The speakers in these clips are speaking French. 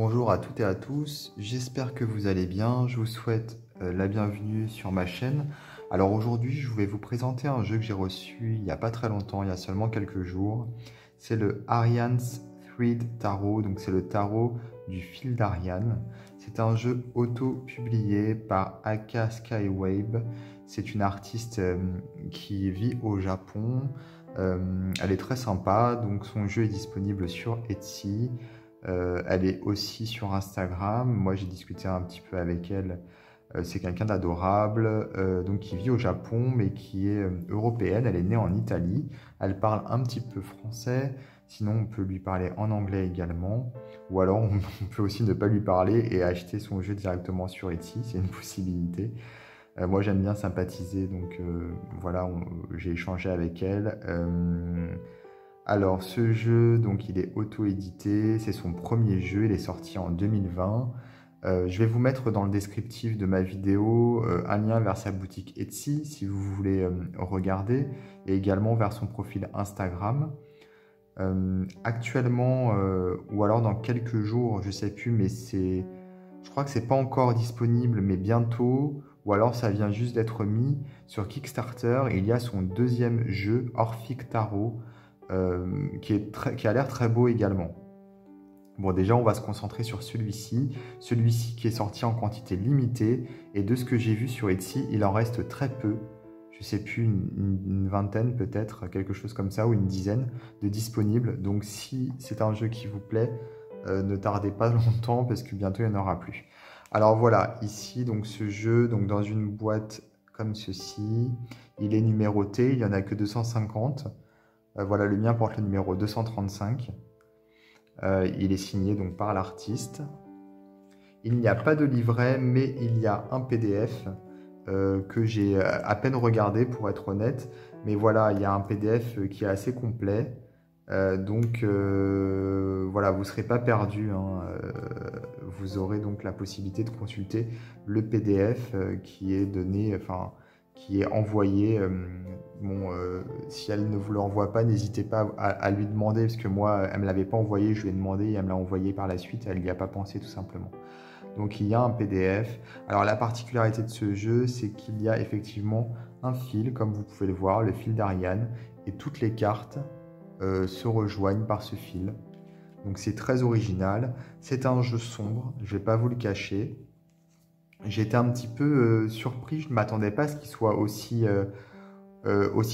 Bonjour à toutes et à tous, j'espère que vous allez bien, je vous souhaite la bienvenue sur ma chaîne. Alors aujourd'hui je vais vous présenter un jeu que j'ai reçu il n'y a pas très longtemps, il y a seulement quelques jours. C'est le Ariane's Thread Tarot, donc c'est le tarot du fil d'Ariane. C'est un jeu auto-publié par Aka Skywave. C'est une artiste qui vit au Japon. Elle est très sympa, donc son jeu est disponible sur Etsy. Elle est aussi sur Instagram. Moi, j'ai discuté un petit peu avec elle. C'est quelqu'un d'adorable, donc qui vit au Japon, mais qui est européenne. Elle est née en Italie. Elle parle un petit peu français. Sinon, on peut lui parler en anglais également. Ou alors, on peut aussi ne pas lui parler et acheter son jeu directement sur Etsy. C'est une possibilité. Moi, j'aime bien sympathiser, donc voilà, j'ai échangé avec elle. Alors, ce jeu, donc, il est auto-édité, c'est son premier jeu, il est sorti en 2020. Je vais vous mettre dans le descriptif de ma vidéo un lien vers sa boutique Etsy, si vous voulez regarder, et également vers son profil Instagram. Actuellement, ou alors dans quelques jours, je sais plus, mais je crois que c'est pas encore disponible, mais bientôt, ou alors ça vient juste d'être mis sur Kickstarter. Il y a son deuxième jeu, Orphic Tarot, qui a l'air très beau également. Bon, déjà, on va se concentrer sur celui-ci qui est sorti en quantité limitée, et de ce que j'ai vu sur Etsy, il en reste très peu. Je sais plus, une vingtaine peut-être, quelque chose comme ça, ou une dizaine de disponibles. Donc si c'est un jeu qui vous plaît, ne tardez pas longtemps parce que bientôt il n'y en aura plus. Alors voilà, ici, donc ce jeu, donc dans une boîte comme ceci, il est numéroté, il n'y en a que 250. Voilà, le mien porte le numéro 235. Il est signé donc par l'artiste. Il n'y a pas de livret, mais il y a un PDF que j'ai à peine regardé pour être honnête. Mais voilà, il y a un PDF qui est assez complet. Donc voilà, vous ne serez pas perdu, hein. Vous aurez donc la possibilité de consulter le PDF qui est donné, enfin qui est envoyé. Si elle ne vous l'envoie pas, n'hésitez pas à lui demander, parce que moi, elle ne me l'avait pas envoyé, je lui ai demandé et elle me l'a envoyé par la suite, elle n'y a pas pensé tout simplement. Donc il y a un PDF. Alors la particularité de ce jeu, c'est qu'il y a effectivement un fil, comme vous pouvez le voir, le fil d'Ariane, et toutes les cartes se rejoignent par ce fil. Donc c'est très original. C'est un jeu sombre, je ne vais pas vous le cacher. J'étais un petit peu surpris, je ne m'attendais pas à ce qu'il soit aussi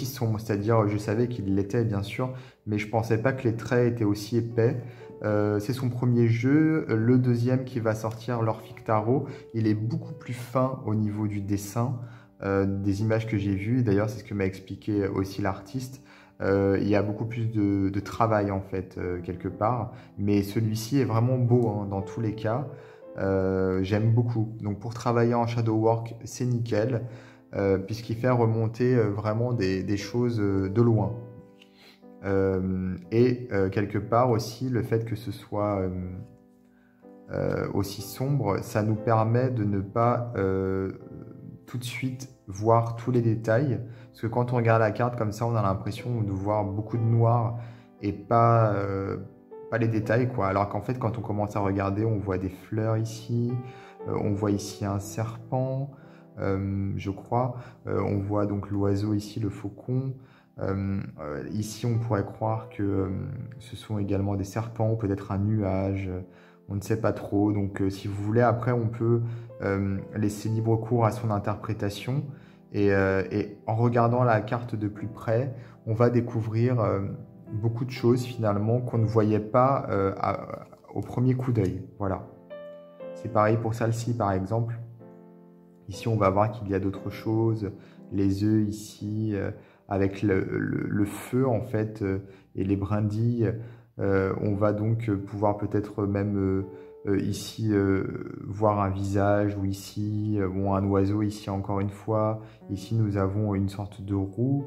sombre. C'est-à-dire, je savais qu'il l'était bien sûr, mais je ne pensais pas que les traits étaient aussi épais. C'est son premier jeu. Le deuxième qui va sortir, l'Orphic Tarot, il est beaucoup plus fin au niveau du dessin, des images que j'ai vues. D'ailleurs, c'est ce que m'a expliqué aussi l'artiste. Il y a beaucoup plus de travail en fait, quelque part. Mais celui-ci est vraiment beau hein, dans tous les cas. J'aime beaucoup. Donc pour travailler en shadow work, c'est nickel, puisqu'il fait remonter vraiment des choses de loin. Quelque part aussi, le fait que ce soit aussi sombre, ça nous permet de ne pas tout de suite voir tous les détails. Parce que quand on regarde la carte comme ça, on a l'impression de voir beaucoup de noir et pas les détails, quoi. Alors qu'en fait, quand on commence à regarder, on voit des fleurs ici, on voit ici un serpent, je crois. On voit donc l'oiseau ici, le faucon. Ici, on pourrait croire que ce sont également des serpents, peut-être un nuage, on ne sait pas trop. Donc, si vous voulez, après, on peut laisser libre cours à son interprétation. Et en regardant la carte de plus près, on va découvrir beaucoup de choses finalement qu'on ne voyait pas au premier coup d'œil. Voilà. C'est pareil pour celle-ci, par exemple. Ici, on va voir qu'il y a d'autres choses. Les œufs ici, avec le feu, en fait, et les brindilles. On va donc pouvoir peut-être même ici voir un visage, ou ici, bon, un oiseau, ici encore une fois. Ici, nous avons une sorte de roue.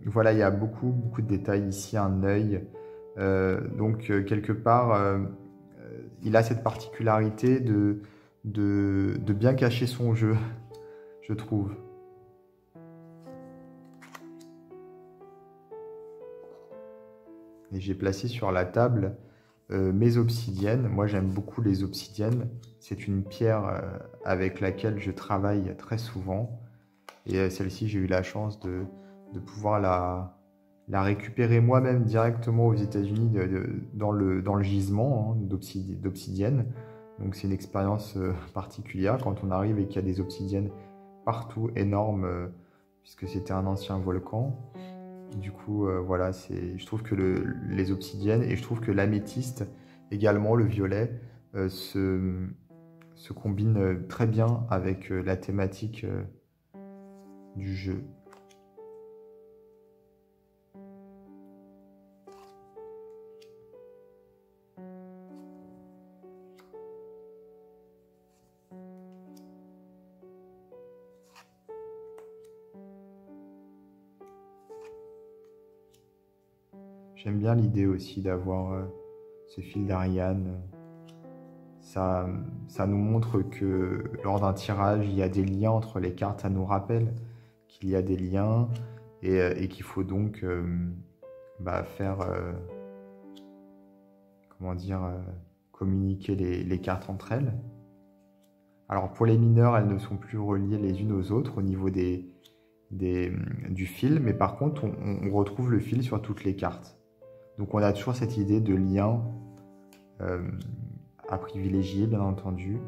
Voilà, il y a beaucoup, beaucoup de détails. Ici, un œil. Donc, quelque part, il a cette particularité de bien cacher son jeu, je trouve. Et j'ai placé sur la table mes obsidiennes. Moi, j'aime beaucoup les obsidiennes. C'est une pierre avec laquelle je travaille très souvent. Et celle-ci, j'ai eu la chance de pouvoir la récupérer moi-même directement aux États-Unis dans le gisement hein, d'obsidienne. Donc c'est une expérience particulière quand on arrive et qu'il y a des obsidiennes partout, énormes, puisque c'était un ancien volcan. Du coup, voilà, je trouve que les obsidiennes et je trouve que l'améthyste, également le violet, se combinent très bien avec la thématique du jeu. J'aime bien l'idée aussi d'avoir ce fil d'Ariane. Ça nous montre que lors d'un tirage, il y a des liens entre les cartes. Ça nous rappelle qu'il y a des liens et qu'il faut donc faire, comment dire, communiquer les cartes entre elles. Alors pour les mineurs, elles ne sont plus reliées les unes aux autres au niveau du fil, mais par contre, on retrouve le fil sur toutes les cartes. Donc on a toujours cette idée de lien à privilégier, bien entendu.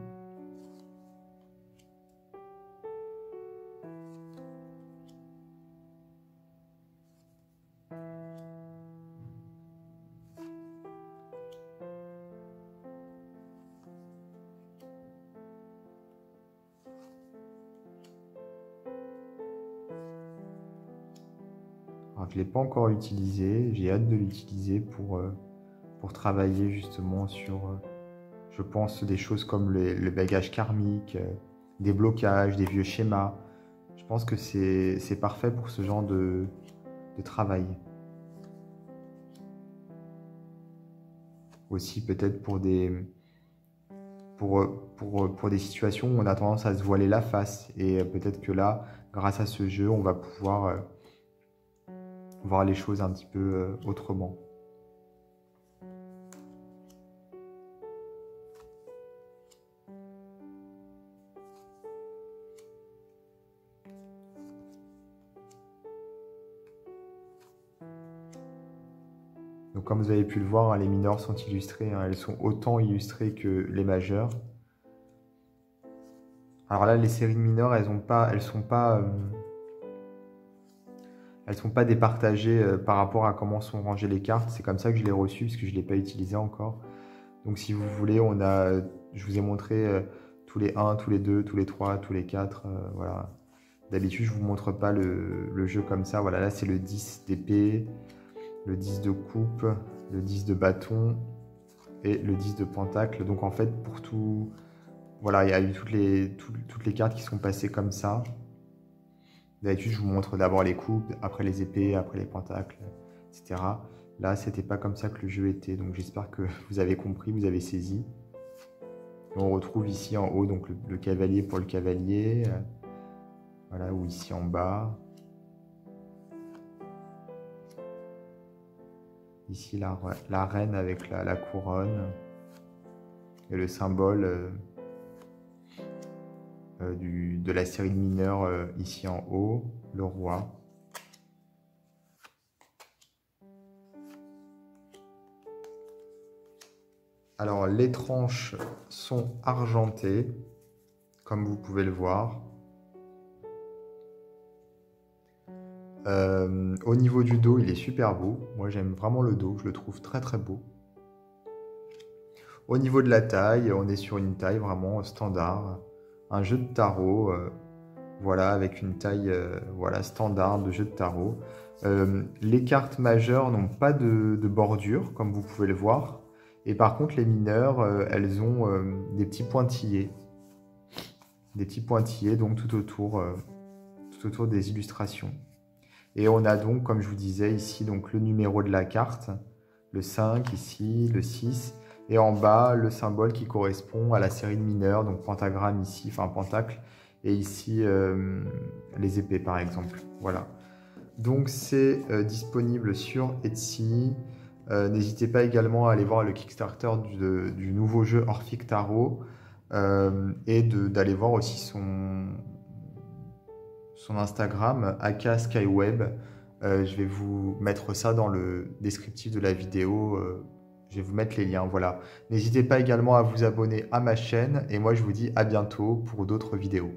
Alors, je ne l'ai pas encore utilisé, j'ai hâte de l'utiliser pour travailler justement sur, je pense, des choses comme le bagage karmique, des blocages, des vieux schémas. Je pense que c'est parfait pour ce genre de travail. Aussi peut-être pour des situations où on a tendance à se voiler la face. Et peut-être que là, grâce à ce jeu, on va pouvoir voir les choses un petit peu autrement. Donc comme vous avez pu le voir, hein, les mineurs sont illustrés, hein, elles sont autant illustrées que les majeures. Alors là, les séries de mineurs, elles sont pas départagées par rapport à comment sont rangées les cartes. C'est comme ça que je l'ai reçu, parce que je ne l'ai pas utilisé encore. Donc si vous voulez, je vous ai montré tous les 1, tous les 2, tous les 3, tous les 4. Voilà. D'habitude, je ne vous montre pas le jeu comme ça. Voilà, là, c'est le 10 d'épée, le 10 de coupe, le 10 de bâton et le 10 de pentacle. Donc en fait, pour tout... Voilà, il y a eu toutes les cartes qui sont passées comme ça. D'habitude, je vous montre d'abord les coupes, après les épées, après les pentacles, etc. Là, c'était pas comme ça que le jeu était. Donc j'espère que vous avez compris, vous avez saisi. Et on retrouve ici en haut donc le cavalier pour le cavalier. Voilà, ou ici en bas. Ici, la reine avec la couronne et le symbole de la série de mineurs ici en haut, le roi. Alors, les tranches sont argentées, comme vous pouvez le voir. Au niveau du dos, il est super beau. Moi, j'aime vraiment le dos. Je le trouve très, très beau. Au niveau de la taille, on est sur une taille vraiment standard. Un jeu de tarot, voilà, avec une taille voilà, standard de jeu de tarot. Les cartes majeures n'ont pas de bordure, comme vous pouvez le voir. Et par contre, les mineurs, elles ont des petits pointillés. Des petits pointillés, donc tout autour des illustrations. Et on a donc, comme je vous disais, ici donc le numéro de la carte, le 5 ici, le 6, et en bas, le symbole qui correspond à la série de mineurs, donc pentagramme ici, enfin pentacle, et ici les épées par exemple. Voilà. Donc c'est disponible sur Etsy. N'hésitez pas également à aller voir le Kickstarter du nouveau jeu Orphic Tarot et d'aller voir aussi son Instagram, aka Skyweb. Je vais vous mettre ça dans le descriptif de la vidéo. Je vais vous mettre les liens, voilà. N'hésitez pas également à vous abonner à ma chaîne et moi je vous dis à bientôt pour d'autres vidéos.